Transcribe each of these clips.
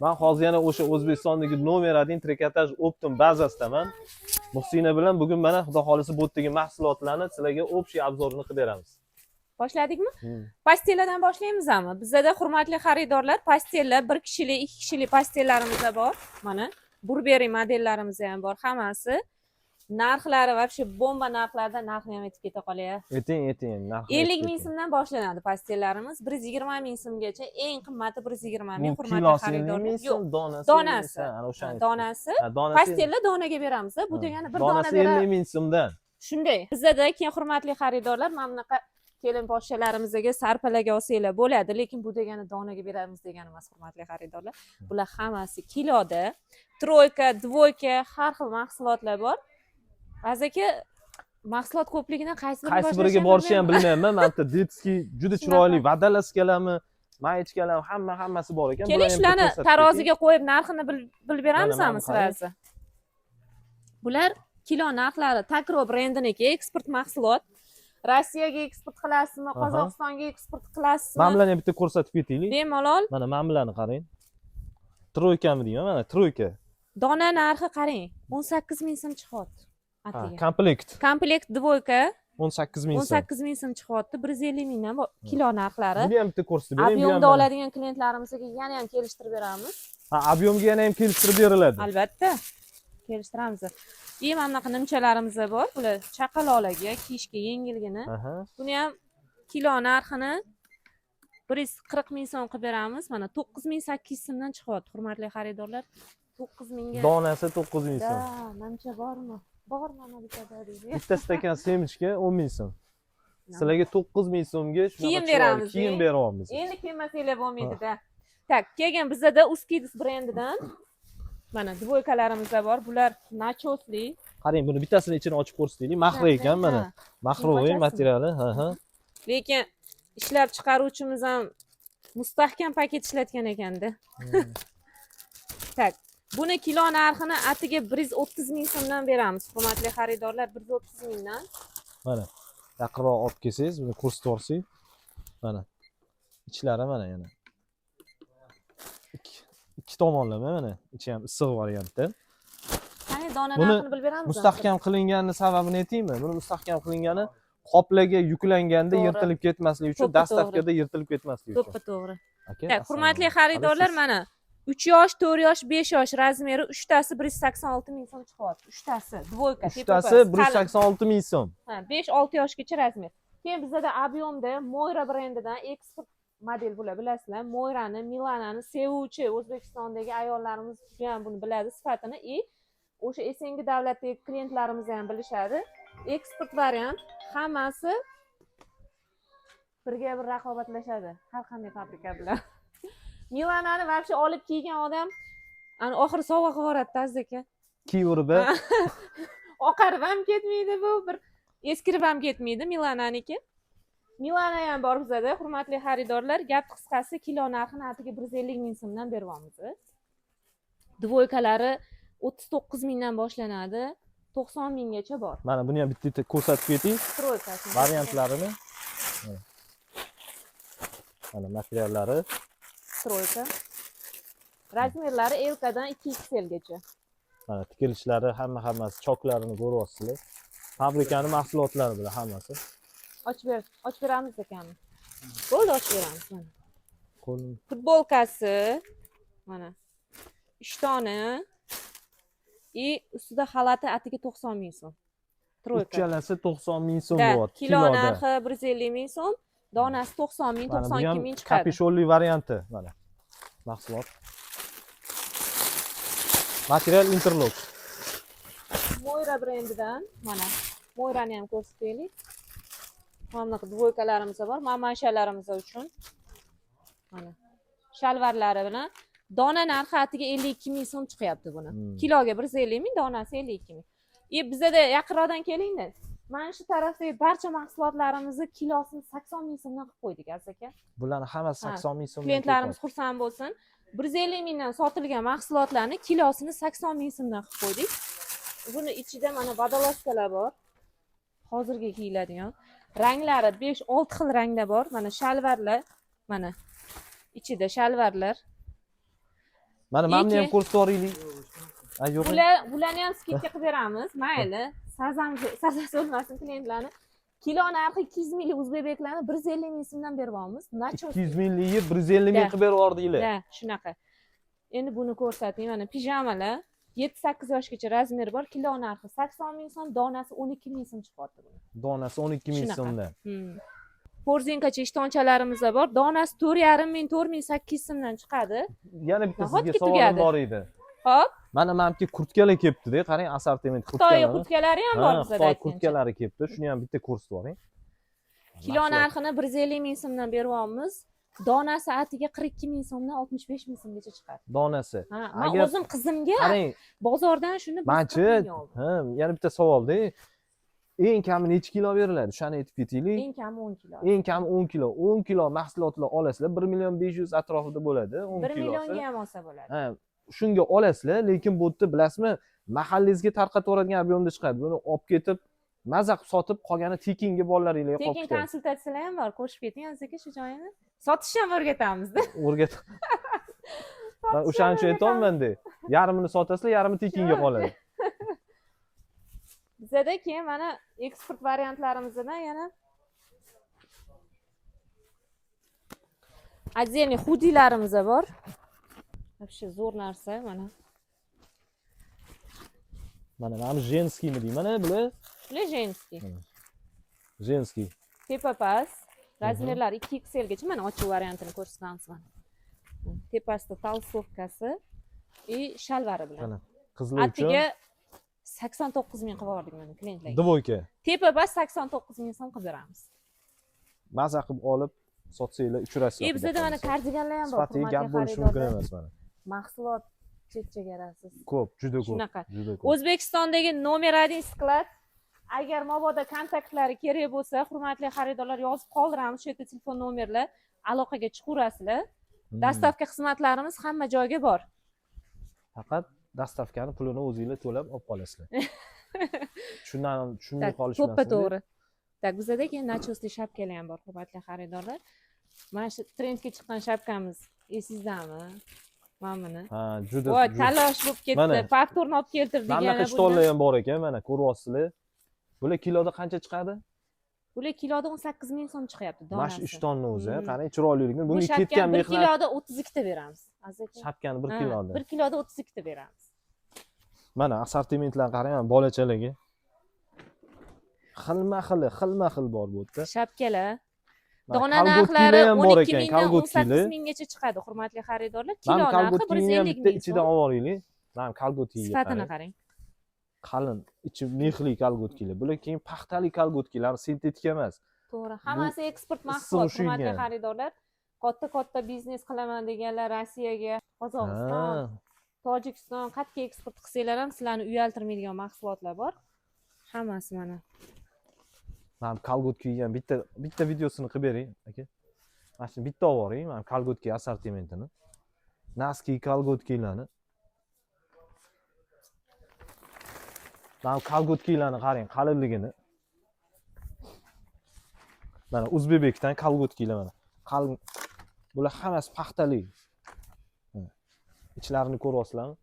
Men hozir yana o'sha O'zbekistondagi nomer 1 trikotaj optim bazasidaman. Muhsina bilan bugun mana xudo xolisi bu yerdagi mahsulotlarni sizlarga общий obzorini qilib beramiz. Boshladikmi? Pastelladan boshlaymizmi? Bizda hurmatli xaridorlar, pastellar 1 kishilik, 2 kishilik pastellarimiz bor. Mana Burberry modellarimiz ham bor, hammasi. Narxlari вообще bomba narxlarda, narxni ham aytib keta qolay. Ayting, narxi. 50 ming so'mdan boshlanadi pastellarimiz. 120 ming so'mgacha, eng qimmati 120 ming hurmatli xaridorlar. Yo'q, donasi. Donasi. Pastella donaga beramiz. Bu degani bir dona beramiz. Donasi 50 ming so'mdan. Shunday. Bizda keyin hurmatli xaridorlar mana bunaqa kelin poshshalarimizga sarpalaga olsanglar bo'ladi, lekin bu degani donaga beramiz degani emas hurmatli xaridorlar. Bular hammasi kiloda, troyka, dvoyka, har xil mahsulotlar bor. Azaka mahsulot ko'pligidan qaysi biriga borishni ham bilmayman. Menda detskiy juda chiroyli vadalaskalarmi, maychkalar hammasi bor ekan. Keling, shularni taroziga qo'yib narxini bilib beramizmi sizlarga? Bular kilo narxlari Takro brendiniki, eksport mahsulot. Rossiyaga eksport qilasizmi, Qozog'istonga eksport qilasizmi? Men bilan bitta ko'rsatib ketaylik. Bemalol. Mana men bilan qarang. Troykami deyman, mana troyka. Dona narxi qarang, 18 ming so'm chiqyapti. Komplekt dvoyka 18 ming so'm. 18 ming so'm chiqyapti. 150 mingdan kilo narxlari. Buni ham bitta ko'rsatib bering. Ob'yomda oladigan klientlarimizga yana ham kelishtirib beramiz. Ob'yomga yana ham kelishtirib beriladi. Albatta. Kelishtiramiz. Mana bunaqa nimchalarimiz bor. Bular chaqaloqlarga, kiyishga yengilgina. Buni ham kilo narxini 140 ming so'm qilib beramiz. Mana 9800 so'mdan chiqyapti, hurmatli xaridorlar. 9 mingga. Donasi 9 ming so'm. Nimcha bormi? Bor mana bitada deydi. Bitta stakan semichka 10 ming so'm. Sizlarga 9 ming so'mga kiyim beramiz. Kiyim beryapmiz. Endi kiymasanglar bo'lmaydi-da. Tak, keyin bizda Uskidis brendidan mana dvoykalarimiz bor. Bular nachosli. Qarang, buni bittasini ichini ochib ko'rsataylik. Maxro ekan mana. Maxroviy materiali, Lekin ishlab chiqaruvchimiz ham mustahkam paket ishlatgan ekanda. Tak, buni kilo narxini atiga 130 ming so'mdan beramiz, hurmatli xaridorlar, 130 mingdan. Mana, yaqinroq olib kelsangiz, buni ko'rsatib yuborsangiz. Mana. Ichlari mana yana. Ikki tomonlama mana, ichi ham issiq variantda. Qani dona narxini bilib beramiz. Mustahkam qilinganini sababini aytaymi? Buni mustahkam qilingani qoplaga yuklanganda yirtilib ketmasligi uchun, dastavkada yirtilib ketmasligi uchun. To'g'ri. Hurmatli xaridorlar, mana 3 yosh, 4 yosh, 5 yosh razmeri 3tasi 186 ming so'm chiqyapti. 3tasi dvoyka, 3tasi 186 ming so'm. 5-6 yoshgacha razmer. Keyin bizda ob'yomda Moira brendidan eksport model bular, bilasizlar. Moirani, Milanani sevuvchi O'zbekistondagi ayollarimiz ham buni biladi sifatini. O'sha esengi davlatdagi klientlarimiz ham bilishadi. Eksport variant hammasi birga bir raqobatlashadi har qanday fabrika bilan. Milanani вообще olib kiygan odam ani oxiri sovg'a qilib yuboradi tazaka. Kiyverib. Oqarib ham ketmaydi bu, bir eskirib ham ketmaydi Milananiki. Milana ham bor bizda, hurmatli xaridorlar. Gap qisqasi, kilo narxini atiga 150 ming so'mdan beryapmiz. Dvoykalari 39 mingdan boshlanadi, 90 minggacha bor. Mana buni ham bitta ko'rsatib keting. Variantlarini. Mana materiallari. Stroyka. Razmerlari L-dan 2XL gacha. Mana tikilishlari hammasi choklarini ko'ryapsizlar. Fabrikaning mahsulotlari bilan hammasi. Ochib beramiz ekanmi? Bo'ldi, ochib beramiz mana. Futbolkasi mana. Ishtoni ustida xalati atiga 90 ming so'm. Troyka. Uchalasi 90 ming so'm bo'lyapti. Kilo narxi 150 ming so'm, donasi 90 ming, 92 ming chiqadi. Kapishonli varianti mana. Mahsulot. Material interlock. Moira brendidan mana. Moirani ham ko'rsataylik. Mana dvoykalarimiz bor, mamashalarimiz uchun. Mana. Shalvarlari bilan dona narxi atiga 52 ming so'm chiqyapti buni. Kiloga 150 ming, donasi 52 ming. Bizda yaqinroqdan kelingda. Mana shu tarafdagi barcha mahsulotlarimizni kilosini 80 ming so'mdan qilib qo'ydik aka. Bularni hammasi 80 ming so'mdan. Klientlarimiz xursand bo'lsin. 150 mingdan sotilgan mahsulotlarni kilosini 80 ming so'mdan qilib qo'ydik. Buni ichida mana vodolazkalar bor. Hozirgi kiyiladigan. Ranglari 5-6 xil rangda bor. Mana shalvarlar, mana ichida shalvarlar. Mana Lekin- menni ham ko'rsatib yuboraylik. Yo'q. Bularni ham skidka qilib beramiz. Mayli. Sazasi o'lmasin klientlarni. Kilo narxi 200 ming o'zbeklarni 150 ming so'mdan beryapmiz. Nachos. 200 minglikni 150 ming qilib berib yubordinglar. Da, shunaqa. Endi buni ko'rsating. Mana pijamalar 7-8 yoshgacha razmeri bor. Kilo narxi 80 ming so'm, donasi 12 ming so'm chiqyapti buni. Donasi 12 ming Shunaqa. so'mdan. Korzinkacha ishtonchalarimiz bor. Donasi 4,5 ming, 4,800 so'mdan chiqadi. Yana bitta Nahotki sizga savolim tugadi? bor edi. Hop, Mana menimki kurtkalar kelibdi-da, qarang, assortiment Xitoy kurtkalari. kurtkalari ham bor bizda. Xitoy kurtkalari kelibdi. Shuni ham bitta ko'rsatib yuboring. Kilo narxini 150 ming so'mdan beryapmiz. Donasi atiga 42 ming so'mdan 65 ming so'mgacha chiqadi. Donasi. Ha, men Agar- o'zim qizimga Qarang, bozordan shuni manchi, yana bitta savolda. Eng kami necha kilo beriladi? Shuni aytib ketaylik. eng kami 10 kilo. Eng kami 10 kilo. 10 kilo mahsulotlar olasizlar, 1 million 500 atrofida bo'ladi, 10 1 kilosi. millionga ham olsa bo'ladi. Ha, shunga olasizlar, lekin bu yerda bilasizmi, mahallangizga tarqatib yuboradigan ob'yemda chiqadi. Buni olib ketib, maza qilib sotib, qolgani tekinga bolalaringizga qolib Tekin ketadi. konsultatsiyalar ham bor. Qo'shib keting aka shu joyini. Sotishni ham o'rgatamiz-da. O'rgat. Men o'shaning uchun aytayapman-da. Yarmini sotasizlar, yarmi tekinga qoladi. Bizda keyin mana eksport variantlarimizdan yana отдельный xudilarimiz bor. Вообще zo'r narsa mana. Mana женскийmi deyman, mana bular. Bular женский. Женский. Tepa past. Razmerlar 2XL gacha. Mana ochiq variantini ko'rsatamiz mana. Tepasida толстовкасы и shalvari bilan. Mana qizlar uchun Atiga 89 ming qilib yubordik mana klientlarga. dvoyka. Tepa past 89 ming so'm qilib beramiz. Maza qilib olib sotsanglar uchrasizlar. Bizda mana kardiganlar ham bor. Sifatli gap bo'lishi mumkin emas mana. Mahsulot chegaratsiz. Ko'p, juda ko'p. Shunaqa. Juda ko'p. O'zbekistondagi nomer 1 sklad. Agar mabodo kontaktlari kerak bo'lsa, hurmatli xaridorlar yozib qoldiramiz. Shu yerda telefon nomerlar, aloqaga chiqaverasizlar. Dostavka xizmatlarimiz hamma joyga bor. Faqat dostavkani pulini o'zingizlar to'lab olib qolasizlar. Shundan tushunmay qolish To'ppa to'g'ri. Tak, bizda keyin nachosli shapkalar ham bor, hurmatli xaridorlar. Mana shu trendga chiqqan shapkamiz esizdami? Mana buni. Ha, juda. Voy, talosh bo'lib ketdi. Mana. Faktorni olib keltirdik Mana yana. ishtonlar ham bor ekan, mana ko'ryapsizlar. Bular kiloda qancha chiqadi? Bular kiloda 18 ming so'm chiqyapti donasi. Mana shu ishtonni o'zi, qarang chiroyliligini. Bu Bunga shapkani ketgan 1 mehnat. kiloda 32 ta beramiz. Azaka. Shapkani 1 kiloda. 1 kiloda 32 ta beramiz. Mana assortimentlarni qarang, mana bolachalarga. Xilma-xil bor bu yerda. Shapkalar. Mana Dona kalgotkilar narxlari ham bor 12 ekan, mingdan kalgotkilar. 18 minggacha chiqadi, hurmatli xaridorlar. Kilo Mana narxi kalgotkini ham 150 bitta ming. ichidan olib oringlar. Mana kalgotkiga Sifatini qarang. qarang. Qalin, ichi mexli kalgotkilar. Bular keyin paxtali kalgotkilar, sintetik emas. To'g'ri. Hammasi eksport issiq mahsulot, ushiygan. hurmatli xaridorlar. Katta biznes qilaman deganlar Rossiyaga, Qozog'iston, Ha. Tojikiston qayerga eksport qilsanglar ham sizlarni uyaltirmaydigan mahsulotlar bor. Hammasi mana. Mana kalgotkiga ham bitta videosini qilib bering, aka. Mana shuni bitta olib boring, mana kalgotki assortimentini. Naski kalgotkilarni. Mana kalgotkilarni qarang, qalinligini. Mana O'zbekiston kalgotkilar mana. Qalin. Bular hammasi paxtali. Ichlarini ko'ryapsizlarmi?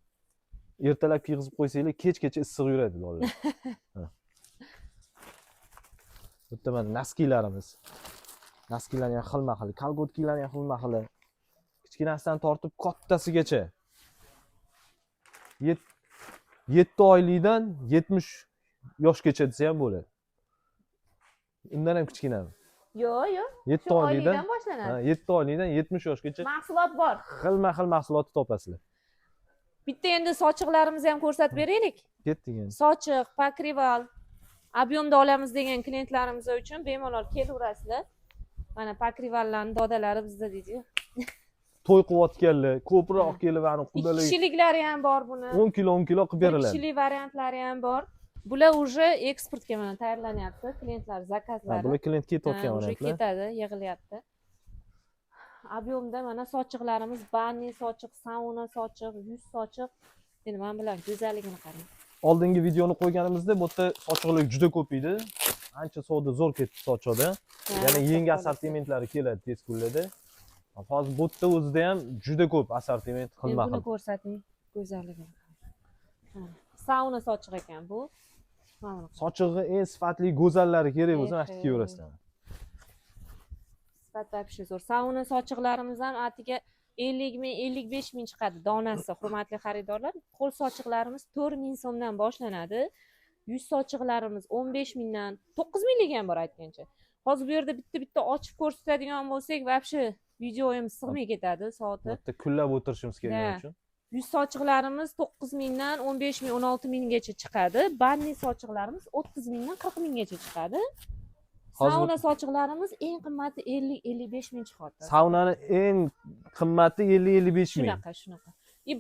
Ertalab kiyg'izib qo'ysanglar, kechgacha issiq yuradi bolalar. Bitta mana naskilarimiz. Naskilarni ham xilma-xil, kalgotkilarni ham xilma-xil. Kichkinasidan tortib kattasigacha. 7 oylikdan 70 yoshgacha desa ham bo'ladi. Undan ham kichkinami? Yo'q. 7 oylikdan boshlanadi. 7 oylikdan 70 yoshgacha Mahsulot bor. xilma-xil mahsulotni topasizlar. Bitta endi sochiqlarimizni ham ko'rsatib beraylik. Ketdik endi. Sochiq, pokrival, ob'yemda olamiz degan klientlarimiz uchun bemalol kelaverasizlar. Mana pokrivallarning dodalari bizda deydi-ku. To'y qilayotganlar, ko'proq kelib ani 2 qudalik kishiliklari ham bor buni. 10 kilo qilib 1 beriladi. kishilik variantlari ham bor. Bular уже eksportga mana tayyorlanyapti. Klientlar Ha, zakazlari. bular klient ketayotgan Уже variantlar. ketadi, yig'ilyapti. Ob'yemda mana sochiqlarimiz, banni sochiq, sauna sochiq, yuz sochiq. Endi men bilan go'zalligini qarang. Oldingi videoni qo'yganimizda bu yerda sochiqlar juda ko'p edi. Ancha savdo zo'r ketdi sochiqda. Yana yangi assortimentlari keladi tez kunlarda. Hozir bu yerda o'zida ham juda ko'p assortiment Buni xilma-xil. ko'rsating, go'zalligini. Sauna sochiq ekan bu. Mana Sochig'i eng sifatli go'zallari kerak bo'lsa, mana shu kiyaverasan. sifat вообще zo'r. Sauna sochiqlarimiz ham atiga 50 ming, 55 ming chiqadi donasi, hurmatli xaridorlar. Qo'l sochiqlarimiz 4 ming so'mdan boshlanadi. Yuz sochiqlarimiz 15 mingdan 9 minglik ham bor aytgancha. Hozir bu yerda bitta ochib ko'rsatadigan bo'lsak, вообще videoyim sig'may ketadi soati. Bitta kunlab o'tirishimiz kerak uchun. Yuz sochiqlarimiz 9 mingdan 15 ming, 16 minggacha chiqadi. Banni sochiqlarimiz 30 mingdan 40 minggacha chiqadi. Sauna sochiqlarimiz eng qimmati 50-55 ming chiqadi. Saunani eng qimmati 50-55 ming. Shunaqa.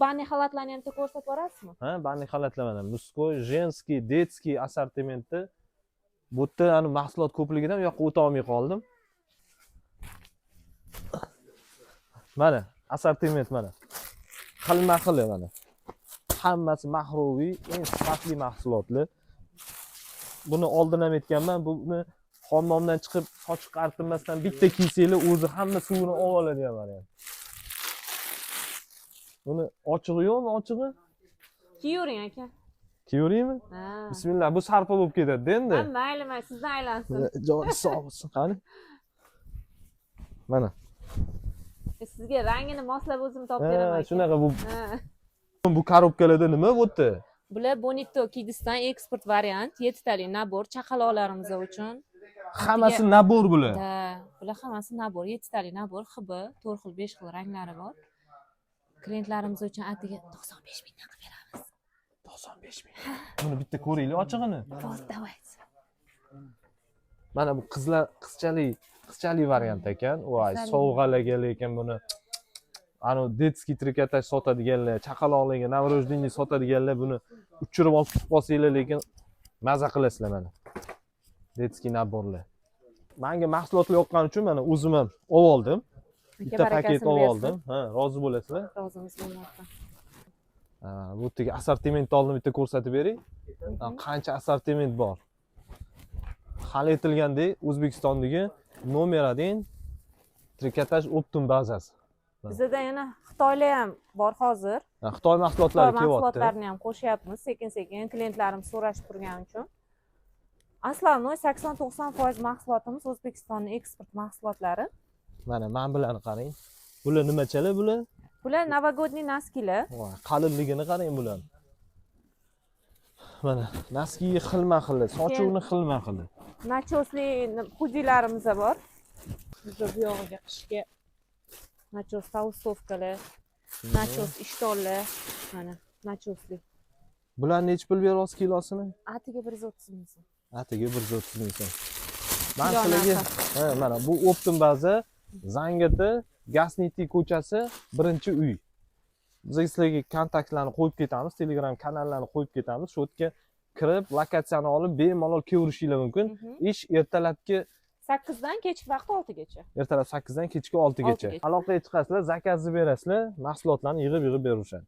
Banni xalatlarni ham ko'rsatib borasizmi? Ha, banni xalatlar mana muskoy, женский, детский assortimentni bu yerda ani mahsulot ko'pligidan bu yoqqa o'ta olmay qoldim. Mana assortiment mana. Xilma-xil mana. Hammasi mahroviy, eng sifatli mahsulotlar. Buni oldin ham aytganman, buni hammomdan chiqib sochiq artilmasdan bitta kiysanglar o'zi hamma suvini olib oladigan variant. Buni ochig'i yo'qmi, ochig'i? Kiyavering aka. Kiyaveraymi? Ha. Bismillah, bu sarpo bo'lib ketadi endi. Mayli, sizdan aylansin. Joni sog' bo'lsin, qani. Mana. Sizga rangini moslab o'zim topib beraman. Shunaqa bu korobkalarda nima bu yerda? Bular Bonito Kidisdan eksport variant, 7 talik nabor chaqaloqlarimiz uchun. Hammasi nabor bular. Ha, bular hammasi nabor, 7 talik nabor, hibi, 4 xil, 5 xil ranglari bor. Klientlarimiz uchun atiga 95 mingdan qilib beramiz. 95 ming. Buni bitta ko'ringlar ochig'ini. Вот, давайте. Mana bu qizchalik variant ekan. Voy, sovg'alarga lekin buni детский trikotaj sotadiganlar, chaqaloqlarga navrojdenniy sotadiganlar buni uchirib olib chiqib qolsanglar, lekin maza qilasizlar mana. Детский naborlar. Menga mahsulotlar yoqqani uchun mana o'zim ham olib oldim. Bitta paket olib oldim. Ha, rozi bo'lasizlar? Rozimiz bo'lmoqda. Bu yerdagi assortimentni oldin bitta ko'rsatib bering. Qancha assortiment bor. Hal etilgandek O'zbekistondagi nomer 1 trikotaj optim bazasi. Bizda yana Xitoylar ham bor hozir. Xitoy mahsulotlari kelyapti. Mahsulotlarni ham qo'shyapmiz, sekin-sekin klientlarimiz so'rashib turgani uchun. Aslan 80-90% mahsulotimiz O'zbekistonning eksport mahsulotlari. Mana men bilan qarang. Bular nimachalar bular? Bular novogodniy naskilar. Voy, qalinligini qarang bular. Mana naski xilma-xil, sochuvni xilma-xil. Nachosli xudilarimiz bor. Bizda bu yog'iga qishga nachos taustovkalar, nachos ishtonlar, mana nachosli. Bular necha pul beryapsiz kilosini? Atiga 130 ming so'm. Atiga 130 ming so'm. Men sizlarga mana bu optim baza Zangati Gasniti ko'chasi 1-uy. Biz sizlarga kontaktlarni qo'yib ketamiz, Telegram kanallarni qo'yib ketamiz. Shu yerga kirib, lokatsiyani olib, bemalol kelishingiz mumkin. Ish ertalabki 8 dan kechki vaqt 6 gacha. Ertalab 8 dan kechki 6 gacha. Aloqaga chiqasizlar, zakazni berasizlar, mahsulotlarni yig'ib berishadi.